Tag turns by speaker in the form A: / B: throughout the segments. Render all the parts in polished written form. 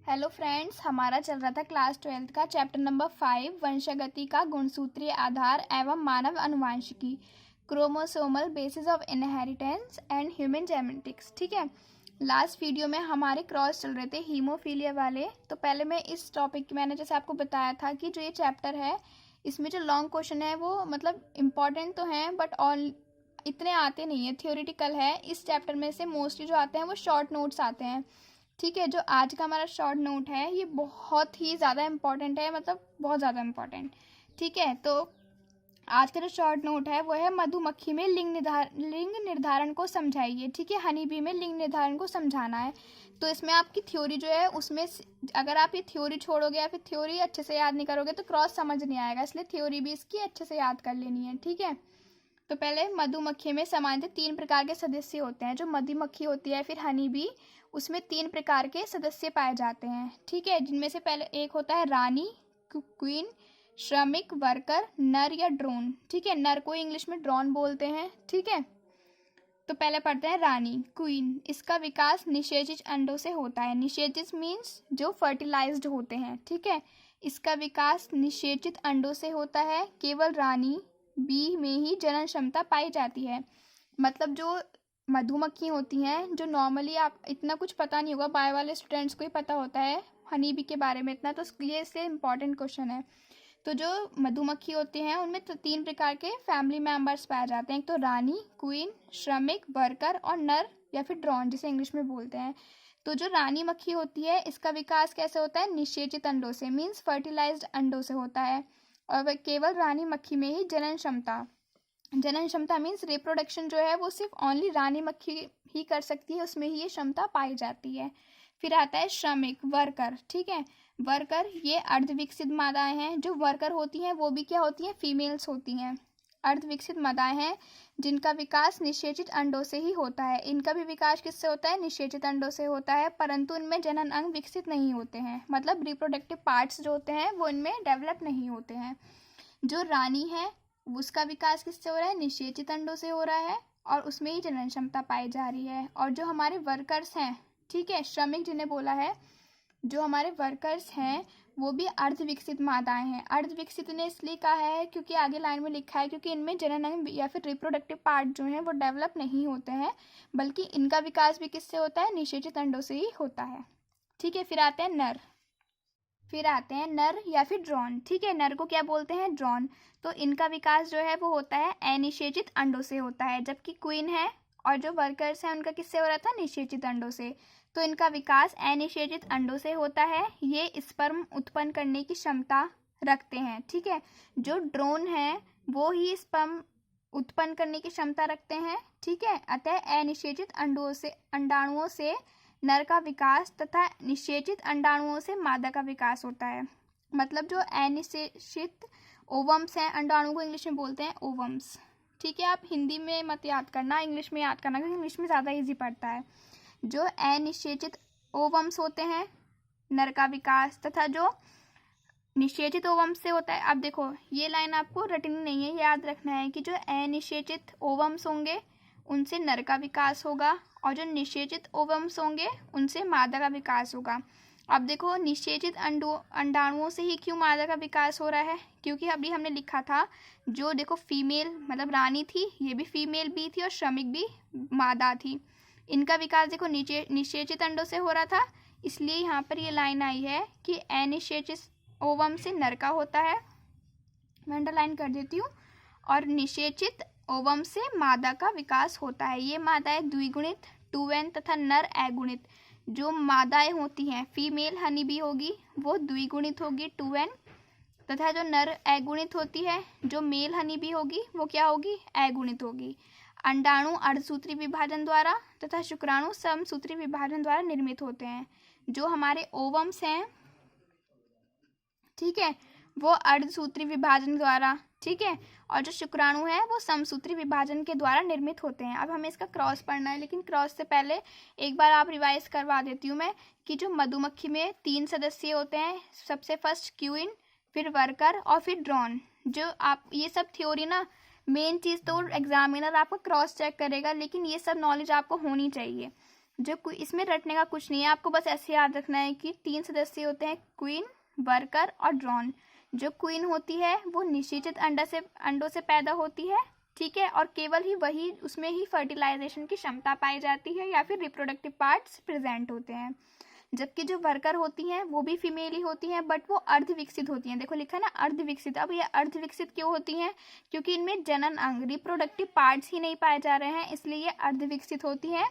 A: Hello friends, हमारा चल रहा था क्लास 12th का चैप्टर नंबर 5 वंशागति का गुणसूत्रीय आधार एवं मानव अनुवांशिकी, chromosomal basis of inheritance and human genetics. ठीक है, लास्ट वीडियो में हमारे क्रॉस चल रहे थे हीमोफीलिया वाले। तो पहले मैं इस टॉपिक मैंने जैसे आपको बताया था कि जो ये चैप्टर है इसमें जो लॉन्ग क्वेश्चन है वो मतलब इम्पॉर्टेंट तो हैं बट ऑल इतने आते नहीं है, थियोरिटिकल है। इस चैप्टर में से मोस्टली जो आते हैं वो शॉर्ट नोट्स आते हैं। ठीक है, जो आज का हमारा शॉर्ट नोट है ये बहुत ही ज़्यादा इम्पॉर्टेंट है, मतलब बहुत ज़्यादा इम्पॉर्टेंट। ठीक है, तो आज का जो शॉर्ट नोट है वो है मधुमक्खी में लिंग निर्धारण को समझाइए। ठीक है, हनी बी में लिंग निर्धारण को समझाना है। तो इसमें आपकी थ्योरी जो है उसमें अगर आप ये थ्योरी छोड़ोगे या फिर थ्योरी अच्छे से याद नहीं करोगे तो क्रॉस समझ नहीं आएगा, इसलिए थ्योरी भी इसकी अच्छे से याद कर लेनी है। ठीक है, तो पहले मधुमक्खी में सामान्यतः 3 प्रकार के सदस्य होते हैं। जो मधुमक्खी होती है फिर हनी बी, उसमें 3 प्रकार के सदस्य पाए जाते हैं। ठीक है, जिनमें से पहले एक होता है रानी, क्वीन, श्रमिक, वर्कर, नर या ड्रोन। ठीक है, नर को इंग्लिश में ड्रोन बोलते हैं। ठीक है, तो पहले पढ़ते हैं रानी, क्वीन। इसका विकास निषेचित अंडों से होता है। निषेचित मीन्स जो फर्टिलाइज्ड होते हैं। ठीक है, इसका विकास निषेचित अंडों से होता है। केवल रानी बी में ही जनन क्षमता पाई जाती है। मतलब जो मधुमक्खी होती हैं, जो नॉर्मली आप इतना कुछ पता नहीं होगा, बायो वाले स्टूडेंट्स को ही पता होता है हनी बी के बारे में इतना, तो ये इससे इम्पॉर्टेंट क्वेश्चन है। तो जो मधुमक्खी होती हैं उनमें तो 3 प्रकार के फैमिली मेंबर्स पाए जाते हैं। एक तो रानी, क्वीन, श्रमिक, वर्कर और नर या फिर ड्रोन जिसे इंग्लिश में बोलते हैं। तो जो रानी मक्खी होती है इसका विकास कैसे होता है? निषेचित अंडों से, मीन्स फर्टिलाइज्ड अंडों से होता है। और वह केवल रानी मक्खी में ही जनन क्षमता मीन्स रिप्रोडक्शन जो है वो सिर्फ ओनली रानी मक्खी ही कर सकती है, उसमें ही ये क्षमता पाई जाती है। फिर आता है श्रमिक, वर्कर। ठीक है, वर्कर ये अर्धविकसित मादाएं हैं। जो वर्कर होती हैं वो भी क्या होती हैं? फीमेल्स होती हैं। अर्धविकसित मादाएं हैं जिनका विकास निषेचित अंडों से ही होता है। इनका भी विकास किससे होता है? निषेचित अंडों से होता है, परंतु इनमें जनन अंग विकसित नहीं होते हैं, मतलब रिप्रोडक्टिव पार्ट्स जो होते हैं वो इनमें डेवलप नहीं होते हैं। जो रानी है उसका विकास किससे हो रहा है? निषेचित अंडों से हो रहा है और उसमें ही जनन क्षमता पाई जा रही है। और जो हमारे वर्कर्स हैं, ठीक है, श्रमिक जिन्हें बोला है, जो हमारे वर्कर्स हैं वो भी अर्धविकसित मादाएं हैं। अर्धविकसित ने इसलिए कहा है क्योंकि आगे लाइन में लिखा है क्योंकि इनमें जनन अंग या फिर रिप्रोडक्टिव पार्ट जो हैं वो डेवलप नहीं होते हैं, बल्कि इनका विकास भी किससे होता है? निषेचित अंडों से ही होता है। ठीक है, फिर आते हैं नर या फिर ड्रोन। ठीक है, नर को क्या बोलते हैं? ड्रोन। तो इनका विकास जो है वो होता है अनिषेचित अंडों से होता है, जबकि क्वीन है और जो वर्कर्स हैं उनका किससे हो रहा था? निषेचित अंडों से। तो इनका विकास अनिषेचित अंडों से होता है। ये स्पर्म उत्पन्न करने की क्षमता रखते हैं। ठीक है, जो ड्रोन है वो ही स्पर्म उत्पन्न करने की क्षमता रखते हैं। ठीक है, अतः अनिषेचित अंडाणुओं से नर का विकास तथा निषेचित अंडाणुओं से मादा का विकास होता है। मतलब जो अनिषेचित ओवम्स हैं, अंडाणु को इंग्लिश में बोलते हैं ओवम्स। ठीक है, आप हिंदी में मत याद करना, इंग्लिश में याद करना, क्योंकि इंग्लिश में ज़्यादा इजी पड़ता है। जो अनिषेचित ओवम्स होते हैं नर का विकास, तथा जो निषेचित ओवम्स से होता है। अब देखो ये लाइन आपको रटनी नहीं है, याद रखना है कि जो अनिषेचित ओवम्स होंगे उनसे नर का विकास होगा और जो निषेचित ओवम्स होंगे उनसे मादा का विकास होगा। अब देखो निषेचित अंडाणुओं से ही क्यों मादा का विकास हो रहा है? क्योंकि अभी हमने लिखा था जो देखो फीमेल मतलब रानी थी, ये भी फीमेल भी थी और श्रमिक भी मादा थी। इनका विकास देखो निषेचित अंडों से हो रहा था, इसलिए यहाँ पर ये लाइन आई है कि अनिषेचित ओवम से नर का होता है, मैं अंडरलाइन कर देती हूँ, और निषेचित ओवम से मादा का विकास होता है। ये मादाएं द्विगुणित 2n तथा नर अगुणित। जो मादाएं होती हैं फीमेल हनी बी होगी वो द्विगुणित होगी 2n, तथा जो नर अगुणित होती है जो मेल हनी बी होगी वो क्या होगी? अगुणित होगी। अंडाणु अर्धसूत्री विभाजन द्वारा तथा शुक्राणु समसूत्री विभाजन द्वारा निर्मित होते हैं। जो हमारे ओवम्स हैं, ठीक है, वो अर्धसूत्री विभाजन द्वारा, ठीक है, और जो शुक्राणु है वो समसूत्री विभाजन के द्वारा निर्मित होते हैं। अब हमें इसका क्रॉस पढ़ना है, लेकिन क्रॉस से पहले एक बार आप रिवाइज करवा देती हूँ मैं कि जो मधुमक्खी में 3 सदस्य होते हैं, सबसे फर्स्ट क्वीन, फिर वर्कर और फिर ड्रोन। जो आप ये सब थ्योरी ना, मेन चीज़ तो एग्जामिनर आपका क्रॉस चेक करेगा, लेकिन ये सब नॉलेज आपको होनी चाहिए। इसमें रटने का कुछ नहीं है, आपको बस ऐसे याद रखना है कि 3 सदस्य होते हैं, क्वीन, वर्कर और ड्रोन। जो क्वीन होती है वो निषेचित अंडों से पैदा होती है, ठीक है, और केवल ही वही उसमें ही फर्टिलाइजेशन की क्षमता पाई जाती है या फिर रिप्रोडक्टिव पार्ट्स प्रेजेंट होते हैं। जबकि जो वर्कर होती हैं वो भी फीमेल ही होती हैं, बट वो अर्धविकसित होती हैं। देखो लिखा है ना अर्धविकसित। अब ये अर्धविकसित क्यों होती हैं? क्योंकि इनमें जनन अंग रिप्रोडक्टिव पार्ट्स ही नहीं पाए जा रहे हैं, इसलिए ये अर्धविकसित होती हैं।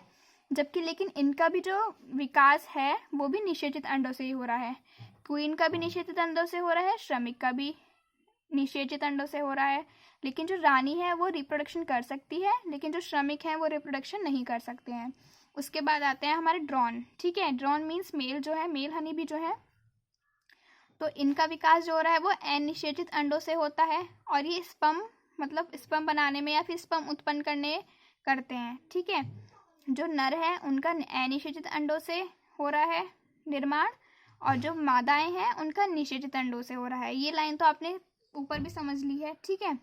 A: जबकि लेकिन इनका भी जो विकास है वो भी निषेचित अंडों से ही हो रहा है। क्वीन का भी निषेचित अंडों से हो रहा है, श्रमिक का भी निषेचित अंडों से हो रहा है। लेकिन जो रानी है वो रिप्रोडक्शन कर सकती है, लेकिन जो श्रमिक हैं वो रिप्रोडक्शन नहीं कर सकते हैं। उसके बाद आते हैं हमारे ड्रोन, ठीक है। ड्रोन मीन्स मेल जो है, मेल हनी भी जो है, तो इनका विकास जो हो रहा है वो अनिषेचित अंडों से होता है, और ये स्पर्म बनाने में या फिर स्पर्म उत्पन्न करते हैं, ठीक है। जो नर है उनका अनिषेचित अंडों से हो रहा है निर्माण, और जो मादाएं हैं उनका निषेचित अंडों से हो रहा है। ये लाइन तो आपने ऊपर भी समझ ली है, ठीक है।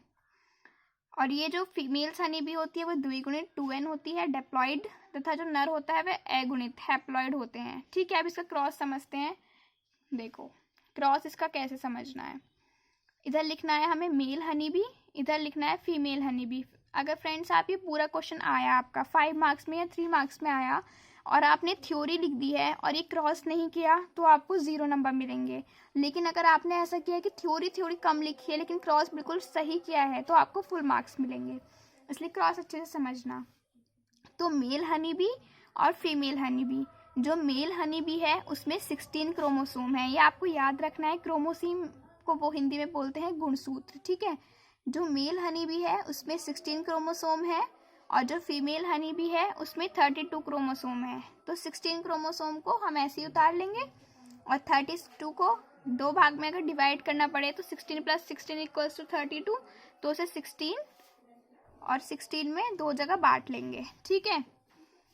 A: और ये जो फीमेल्स हनी भी होती है वो द्विगुणित 2n होती है, डेप्लॉइड, तथा जो नर होता है वह अगुणित हैप्लॉइड होते हैं, ठीक है। अब इसका क्रॉस समझते हैं। देखो क्रॉस इसका कैसे समझना है, इधर लिखना है हमें मेल हनी बी, इधर लिखना है फीमेल हनी बी। अगर फ्रेंड्स आप ये पूरा क्वेश्चन आया आपका 5 मार्क्स में या 3 मार्क्स में आया और आपने थ्योरी लिख दी है और ये क्रॉस नहीं किया तो आपको 0 नंबर मिलेंगे। लेकिन अगर आपने ऐसा किया कि थ्योरी कम लिखी है लेकिन क्रॉस बिल्कुल सही किया है तो आपको फुल मार्क्स मिलेंगे, इसलिए क्रॉस अच्छे से समझना। तो मेल हनी बी और फीमेल हनी बी, जो मेल हनी बी है उसमें 16 क्रोमोसोम है, ये आपको याद रखना है। क्रोमोसोम को वो हिंदी में बोलते हैं गुणसूत्र, ठीक है। जो मेल हनी बी है उसमें 16 क्रोमोसोम है, और जो फीमेल हनी बी है उसमें 32 क्रोमोसोम है। तो 16 क्रोमोसोम को हम ऐसे ही उतार लेंगे, और 32 को 2 भाग में अगर डिवाइड करना पड़े तो 16 + 16 = 32, तो उसे 16 और 16 में 2 जगह बांट लेंगे, ठीक है।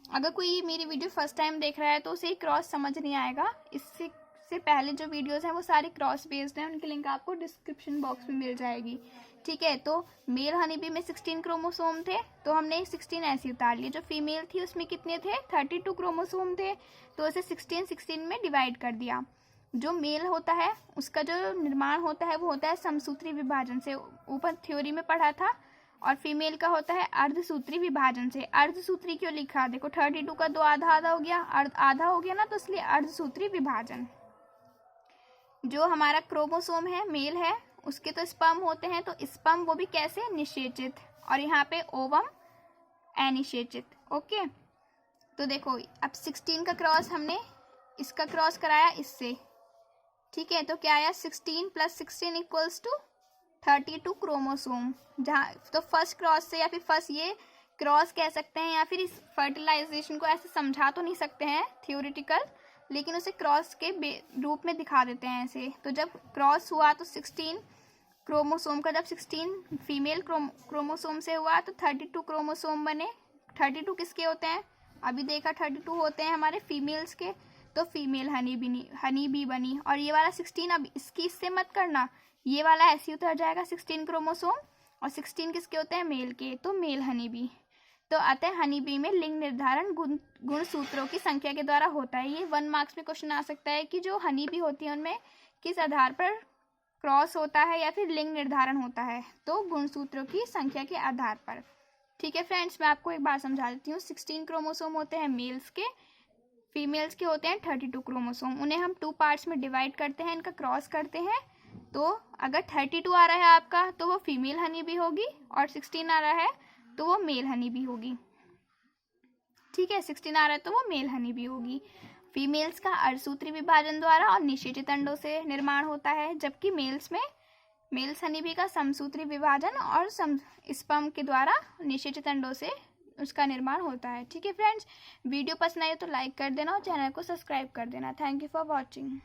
A: अगर कोई मेरी वीडियो फर्स्ट टाइम देख रहा है तो उसे क्रॉस समझ नहीं आएगा। इससे पहले जो वीडियोस हैं वो सारी क्रॉस बेस्ड हैं, उनकी लिंक आपको डिस्क्रिप्शन बॉक्स में मिल जाएगी, ठीक है। तो मेल हनी बी में 16 क्रोमोसोम थे तो हमने 16 ऐसे उतार लिए। जो फीमेल थी उसमें कितने थे? 32 क्रोमोसोम थे, तो उसे 16 में डिवाइड कर दिया। जो मेल होता है उसका जो निर्माण होता है वो होता है समसूत्री विभाजन से, ऊपर थ्योरी में पढ़ा था। और फीमेल का होता है अर्धसूत्री विभाजन से। अर्धसूत्री क्यों लिखा? देखो 32 का 2 आधा हो गया, आधा हो गया ना, तो इसलिए अर्धसूत्री विभाजन। जो हमारा क्रोमोसोम है मेल है उसके तो स्पर्म होते हैं, तो स्पर्म वो भी कैसे? निषेचित, और यहाँ पे ओवम अनिषेचित, ओके। तो देखो अब 16 का क्रॉस हमने इसका क्रॉस कराया इससे, ठीक है। तो क्या आया? 16 + 16 = 32 क्रोमोसोम। जहाँ तो फर्स्ट क्रॉस से, या फिर फर्स्ट ये क्रॉस कह सकते हैं, या फिर इस फर्टिलाइजेशन को ऐसे समझा तो नहीं सकते हैं थ्योरेटिकल, लेकिन उसे क्रॉस के रूप में दिखा देते हैं ऐसे। तो जब क्रॉस हुआ तो 16 क्रोमोसोम का, जब 16 फीमेल क्रोमोसोम से हुआ तो 32 क्रोमोसोम बने। 32 किसके होते हैं? अभी देखा 32 होते हैं हमारे फीमेल्स के, तो फीमेल हनी बी बनी। और ये वाला 16, अब इससे मत करना, ये वाला ऐसे उतर जाएगा 16 क्रोमोसोम, और 16 किसके होते हैं? मेल के, तो मेल हनी बी। तो आते हैं हनी बी में लिंग निर्धारण गुण सूत्रों की संख्या के द्वारा होता है। ये 1 मार्क्स में क्वेश्चन आ सकता है कि जो हनी बी होती है उनमें किस आधार पर क्रॉस होता है या फिर लिंग निर्धारण होता है, तो गुणसूत्रों की संख्या के आधार पर, ठीक है। फ्रेंड्स मैं आपको एक बात समझा देती हूँ। 16 क्रोमोसोम होते हैं मेल्स के, फीमेल्स के होते हैं 32 क्रोमोसोम। उन्हें हम 2 पार्ट्स में डिवाइड करते हैं, इनका क्रॉस करते हैं। तो अगर 32 आ रहा है आपका तो वो फीमेल हनी बी होगी, और 16 आ रहा है तो वो मेल हनी बी होगी, ठीक है। 16 आ रहा है तो वो मेल हनी बी होगी। फीमेल्स का अर्धसूत्री विभाजन द्वारा और निषेचित अंडों से निर्माण होता है, जबकि मेल्स हनी बी का समसूत्री विभाजन और स्पर्म के द्वारा निषेचित अंडों से उसका निर्माण होता है, ठीक है। फ्रेंड्स वीडियो पसंद आए तो लाइक कर देना और चैनल को सब्सक्राइब कर देना। Thank you for watching.